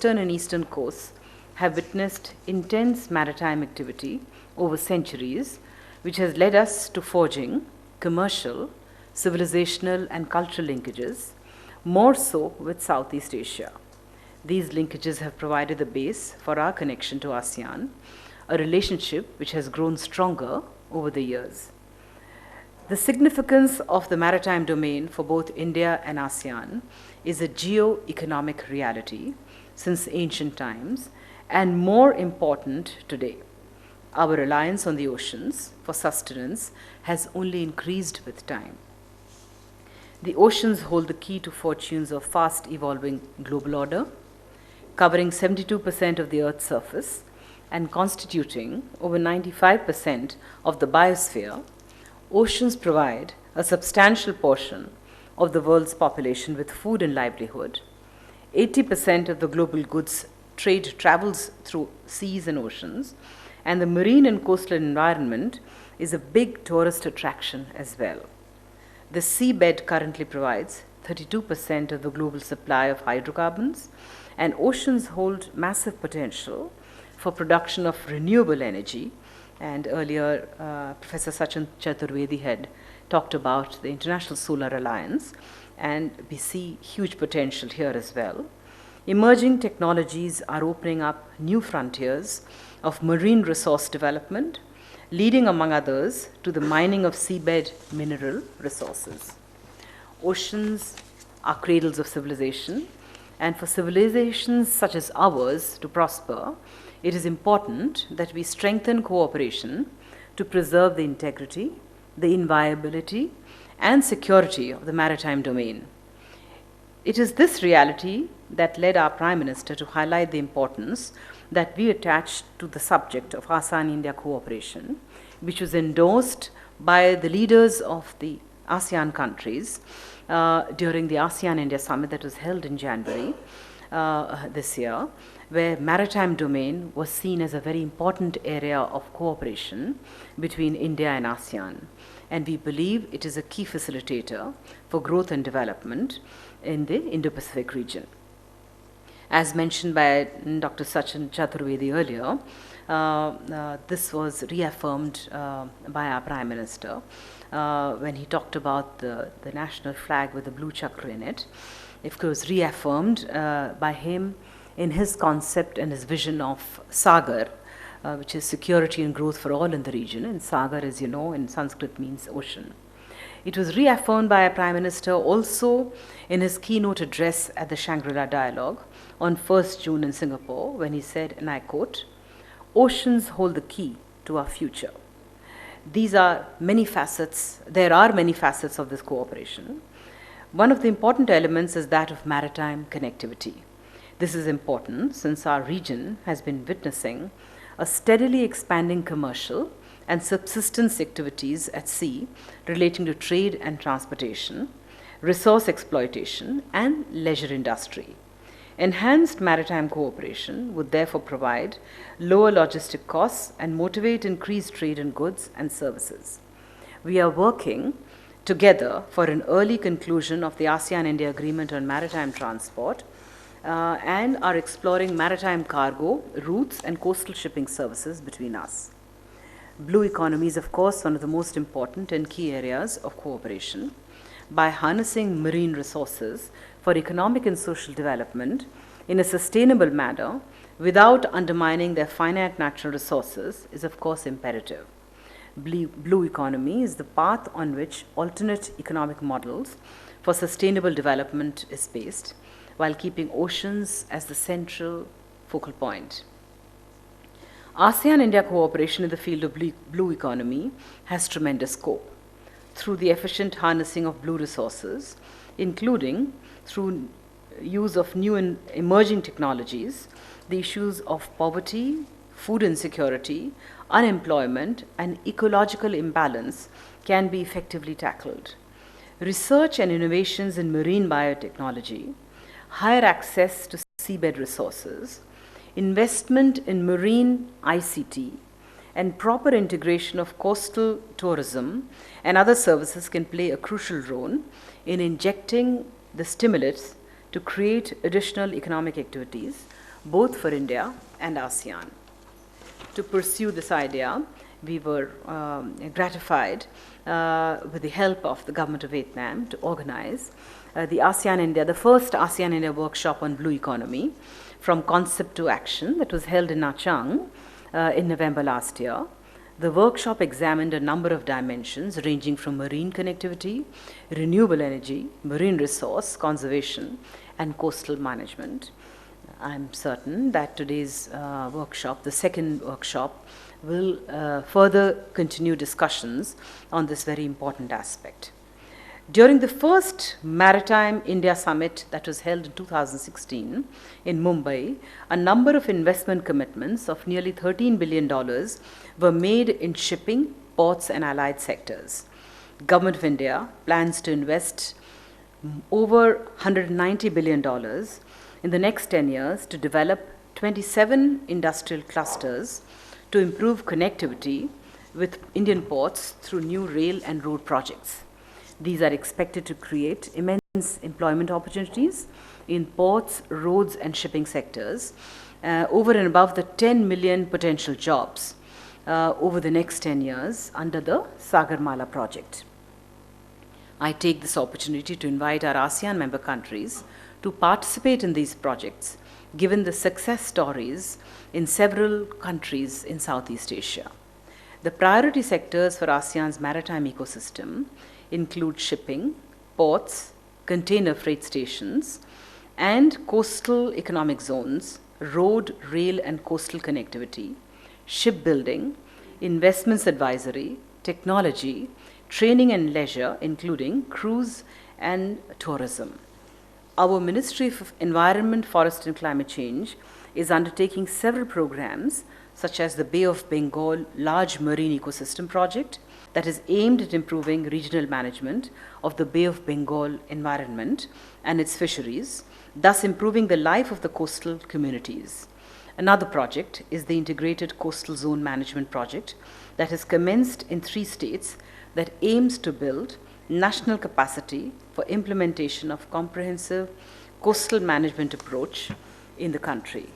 western and eastern coasts have witnessed intense maritime activity over centuries, which has led us to forging commercial, civilizational, and cultural linkages, more so with Southeast Asia. These linkages have provided the base for our connection to ASEAN, a relationship which has grown stronger over the years. The significance of the maritime domain for both India and ASEAN is a geo-economic reality since ancient times and more important today. Our reliance on the oceans for sustenance has only increased with time. The oceans hold the key to fortunes of fast evolving global order, covering 72% of the Earth's surface and constituting over 95% of the biosphere. Oceans provide a substantial portion of the world's population with food and livelihood. 80% of the global goods trade travels through seas and oceans, and the marine and coastal environment is a big tourist attraction as well. The seabed currently provides 32% of the global supply of hydrocarbons, and oceans hold massive potential for production of renewable energy. And earlier, Professor Sachin Chaturvedi had talked about the International Solar Alliance, and we see huge potential here as well. Emerging technologies are opening up new frontiers of marine resource development, leading, among others, to the mining of seabed mineral resources. Oceans are cradles of civilization, and for civilizations such as ours to prosper, it is important that we strengthen cooperation to preserve the integrity, the inviolability, and security of the maritime domain. It is this reality that led our Prime Minister to highlight the importance that we attach to the subject of ASEAN-India cooperation, which was endorsed by the leaders of the ASEAN countries during the ASEAN-India summit that was held in January this year, where maritime domain was seen as a very important area of cooperation between India and ASEAN. And we believe it is a key facilitator for growth and development in the Indo-Pacific region. As mentioned by Dr. Sachin Chaturvedi earlier, this was reaffirmed by our Prime Minister when he talked about the national flag with the blue chakra in it. It was reaffirmed by him in his concept and his vision of Sagar, which is security and growth for all in the region. And Sagar, as you know, in Sanskrit means ocean. It was reaffirmed by our Prime Minister also in his keynote address at the Shangri-La Dialogue on 1st June in Singapore, when he said, and I quote, "Oceans hold the key to our future." There are many facets of this cooperation. One of the important elements is that of maritime connectivity. This is important since our region has been witnessing a steadily expanding commercial and subsistence activities at sea relating to trade and transportation, resource exploitation, and leisure industry. Enhanced maritime cooperation would therefore provide lower logistic costs and motivate increased trade in goods and services. We are working together for an early conclusion of the ASEAN-India Agreement on Maritime Transport and are exploring maritime cargo routes and coastal shipping services between us. Blue economy is, of course, one of the most important and key areas of cooperation. By harnessing marine resources for economic and social development in a sustainable manner without undermining their finite natural resources is, of course, imperative. Blue economy is the path on which alternate economic models for sustainable development is based, while keeping oceans as the central focal point. ASEAN-India cooperation in the field of blue economy has tremendous scope through the efficient harnessing of blue resources, including through use of new and emerging technologies. The issues of poverty, food insecurity, unemployment, and ecological imbalance can be effectively tackled. Research and innovations in marine biotechnology, higher access to seabed resources, investment in marine ICT, and proper integration of coastal tourism and other services can play a crucial role in injecting the stimulus to create additional economic activities both for India and ASEAN. To pursue this idea, we were gratified with the help of the government of Vietnam to organize the first ASEAN-India workshop on blue economy, from concept to action, that was held in Nha Trang in November last year. The workshop examined a number of dimensions ranging from marine connectivity, renewable energy, marine resource conservation, and coastal management. I'm certain that today's workshop, the second workshop, will further continue discussions on this very important aspect. During the first Maritime India Summit that was held in 2016 in Mumbai, a number of investment commitments of nearly $13 billion were made in shipping, ports, and allied sectors. Government of India plans to invest over $190 billion in the next 10 years to develop 27 industrial clusters to improve connectivity with Indian ports through new rail and road projects. These are expected to create immense employment opportunities in ports, roads, and shipping sectors, over and above the 10 million potential jobs over the next 10 years under the Sagarmala project. I take this opportunity to invite our ASEAN member countries to participate in these projects, given the success stories in several countries in Southeast Asia. The priority sectors for ASEAN's maritime ecosystem include shipping, ports, container freight stations, and coastal economic zones, road, rail, and coastal connectivity, shipbuilding, investments advisory, technology, training and leisure, including cruise and tourism. Our Ministry of Environment, Forest and Climate Change is undertaking several programs, such as the Bay of Bengal Large Marine Ecosystem Project, that is aimed at improving regional management of the Bay of Bengal environment and its fisheries, thus improving the life of the coastal communities. Another project is the Integrated Coastal Zone Management Project that has commenced in 3 states that aims to build national capacity for implementation of comprehensive coastal management approach in the country.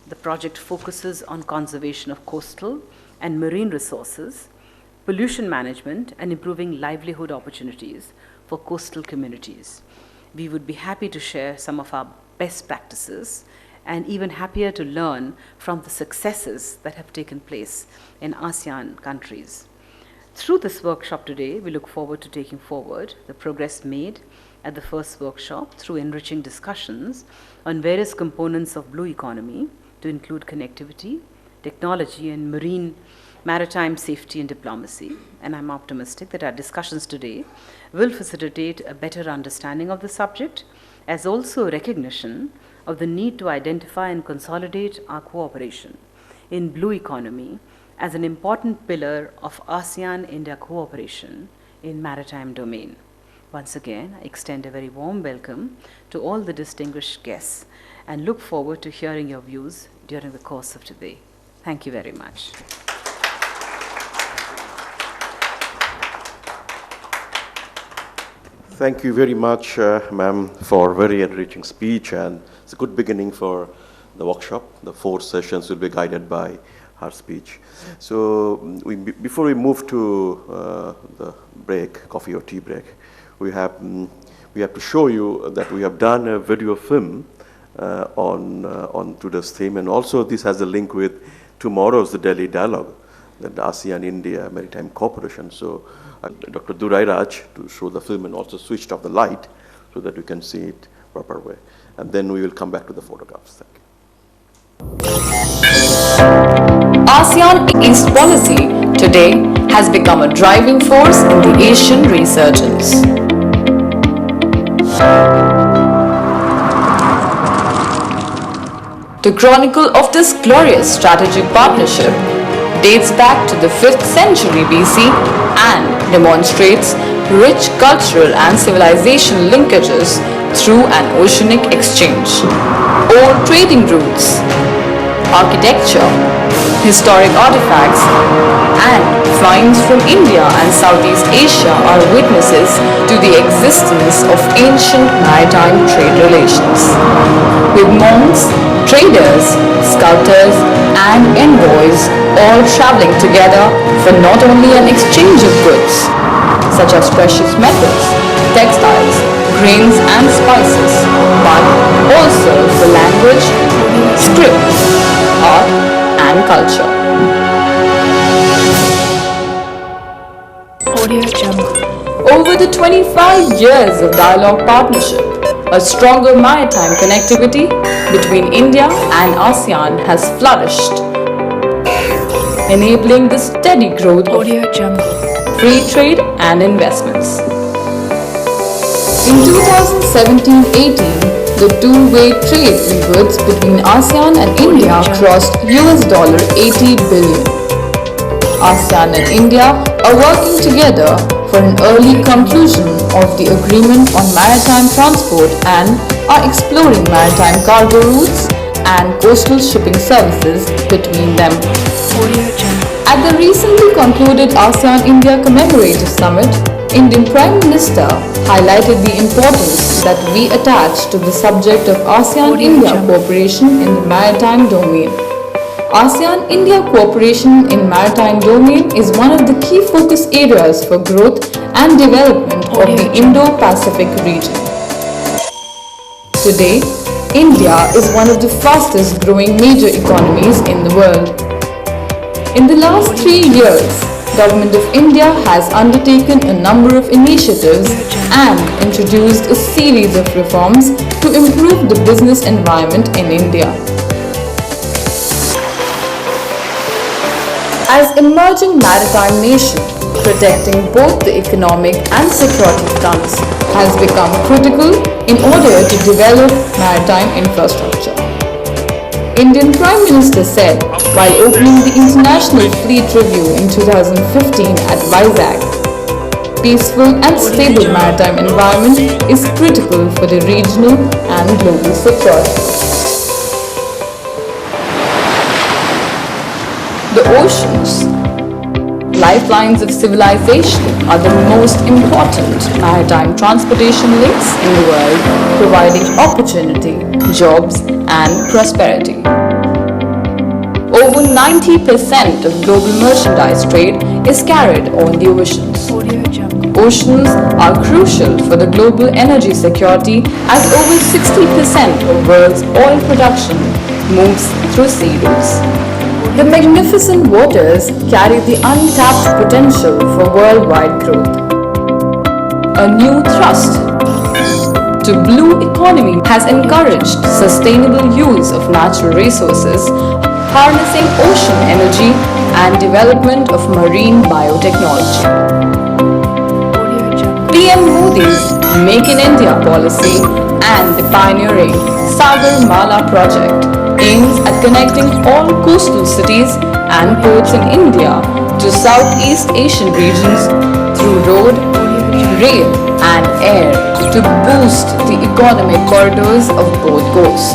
The project focuses on conservation of coastal and marine resources, pollution management, and improving livelihood opportunities for coastal communities. We would be happy to share some of our best practices and even happier to learn from the successes that have taken place in ASEAN countries. Through this workshop today, we look forward to taking forward the progress made at the first workshop through enriching discussions on various components of blue economy to include connectivity, technology, and maritime safety and diplomacy. And I'm optimistic that our discussions today will facilitate a better understanding of the subject, as also a recognition of the need to identify and consolidate our cooperation in blue economy as an important pillar of ASEAN-India cooperation in maritime domain. Once again, I extend a very warm welcome to all the distinguished guests and look forward to hearing your views during the course of today. Thank you very much. Thank you very much, ma'am, for a very enriching speech, and it's a good beginning for the workshop. The 4 sessions will be guided by her speech. So before we move to the break, coffee or tea break, we have to show you that we have done a video film on today's theme, and also this has a link with tomorrow's the Delhi Dialogue, the ASEAN-India Maritime Cooperation. So Dr. Durai Raj to show the film and also switched off the light so that you can see it proper way. And then we will come back to the photographs. Thank you. ASEAN East policy today has become a driving force in the Asian resurgence. The chronicle of this glorious strategic partnership dates back to the 5th century BC and demonstrates rich cultural and civilization linkages through an oceanic exchange or trading routes. architecture, historic artifacts, and finds from India and Southeast Asia are witnesses to the existence of ancient maritime trade relations. With monks, traders, sculptors, and envoys all traveling together for not only an exchange of goods, such as precious metals, textiles, grains and spices, but also for language, script, art and culture. Over the 25 years of dialogue partnership, a stronger maritime connectivity between India and ASEAN has flourished, enabling the steady growth of free trade and investments. In 2017-18, the two-way trade in goods between ASEAN and India crossed $80 billion. ASEAN and India are working together for an early conclusion of the agreement on maritime transport and are exploring maritime cargo routes and coastal shipping services between them. At the recently concluded ASEAN-India Commemorative Summit, Indian Prime Minister highlighted the importance that we attach to the subject of ASEAN-India cooperation in the maritime domain. ASEAN-India cooperation in maritime domain is one of the key focus areas for growth and development of the Indo-Pacific region. Today, India is one of the fastest growing major economies in the world. In the last 3 years, Government of India has undertaken a number of initiatives and introduced a series of reforms to improve the business environment in India. As emerging maritime nation, protecting both the economic and security fronts has become critical in order to develop maritime infrastructure. Indian Prime Minister said while opening the International Fleet Review in 2015 at Vizag, peaceful and stable maritime environment is critical for the regional and global security. The oceans, lifelines of civilization, are the most important maritime transportation links in the world, providing opportunity, jobs, and prosperity. Over 90% of global merchandise trade is carried on the oceans. Oceans are crucial for the global energy security as over 60% of world's oil production moves through sea routes. The magnificent waters carry the untapped potential for worldwide growth. A new thrust to blue economy has encouraged sustainable use of natural resources, harnessing ocean energy and development of marine biotechnology. PM Modi's Make in India policy and the pioneering Sagar Mala project aims at connecting all coastal cities and ports in India to Southeast Asian regions through road, rail and air to boost the economic corridors of both coasts.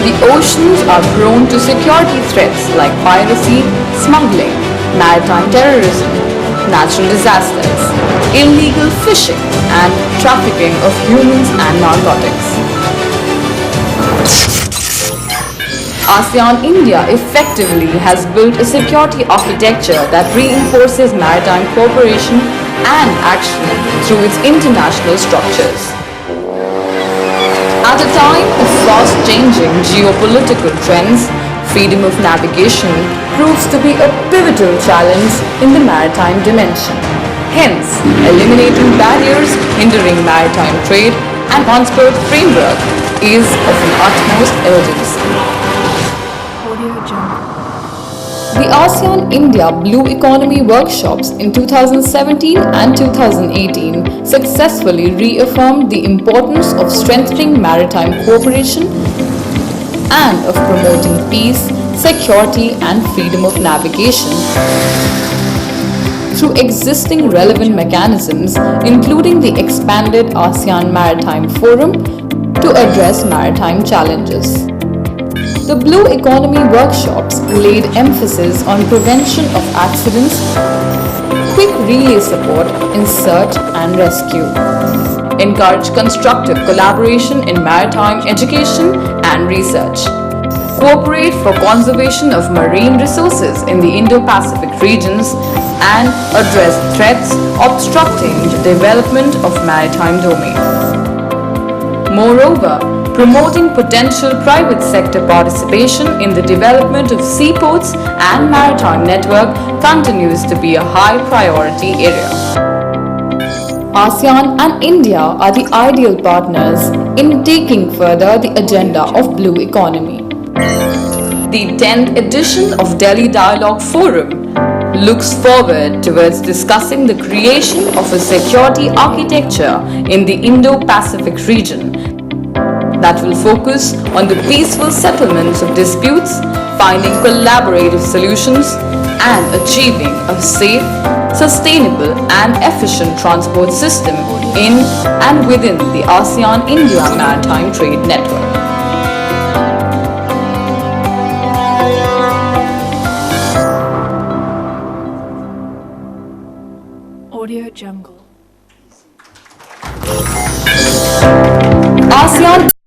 The oceans are prone to security threats like piracy, smuggling, maritime terrorism, natural disasters, illegal fishing, and trafficking of humans and narcotics. ASEAN-India effectively has built a security architecture that reinforces maritime cooperation and action through its international structures. At a time of fast-changing geopolitical trends, freedom of navigation proves to be a pivotal challenge in the maritime dimension. Hence, eliminating barriers hindering maritime trade and transport framework is of the utmost urgency. The ASEAN-India Blue Economy workshops in 2017 and 2018 successfully reaffirmed the importance of strengthening maritime cooperation and of promoting peace, security and freedom of navigation through existing relevant mechanisms, including the expanded ASEAN Maritime Forum, to address maritime challenges. The Blue Economy workshops laid emphasis on prevention of accidents, quick relay support in search and rescue, encourage constructive collaboration in maritime education and research, cooperate for conservation of marine resources in the Indo-Pacific regions, and address threats obstructing the development of maritime domain. Moreover, promoting potential private sector participation in the development of seaports and maritime network continues to be a high priority area. ASEAN and India are the ideal partners in taking further the agenda of Blue Economy. The 10th edition of Delhi Dialogue Forum looks forward towards discussing the creation of a security architecture in the Indo-Pacific region that will focus on the peaceful settlements of disputes, finding collaborative solutions, and achieving a safe, sustainable, and efficient transport system in and within the ASEAN-India Maritime Trade Network. Audio Jungle. ASEAN